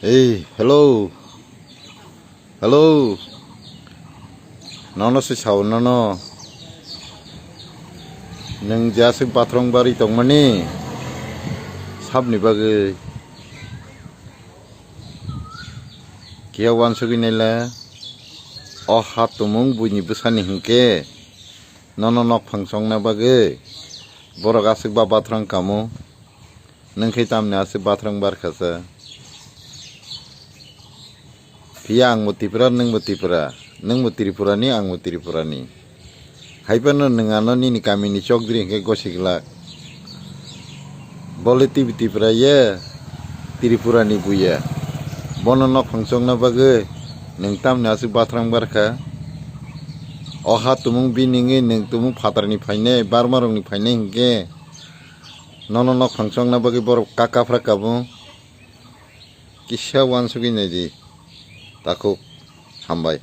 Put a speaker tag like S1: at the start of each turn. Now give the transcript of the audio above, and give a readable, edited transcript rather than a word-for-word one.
S1: Hey, hello, hello. Nono si saw nono. Neng jasa patrong bari tong mani. Sab ni bagai. Kia wan sugi nela. Oh hat tumung bunyi besar ni hingke. Nono nok fangsong na bagai. Borok asik ba patrong kamu. Neng kitam ni asik patrong bar kasa. Pia ang mutipura neng mutipura ni ang mutipura ni. Haipan neng ano ni kami ni cok diri ke gosikla. Boleh tipura ya tiripura ni buya. Bono nok fangsong na bagai neng tam nasi batrang barka. Oha tumung biningi neng tumung patar ni paine barmarong ni paine hingke. Nono nok fangsong na bagai borok kakafra kabu. Kisah wan sugi nedi. Takut hambai.